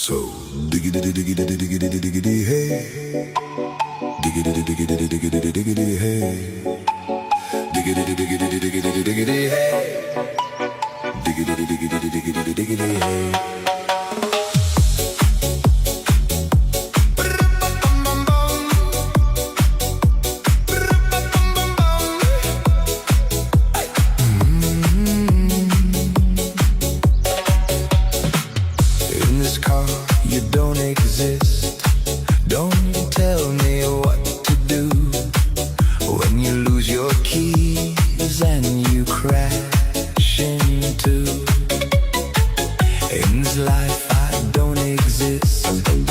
So diggity diggity diggity diggity hey, diggity diggity diggity diggity hey, diggity diggity diggity diggity hey, diggity diggity diggity diggity hey. In this car, you don't exist. Don't tell me what to do when you lose your keys and you crash into. In this life, I don't exist.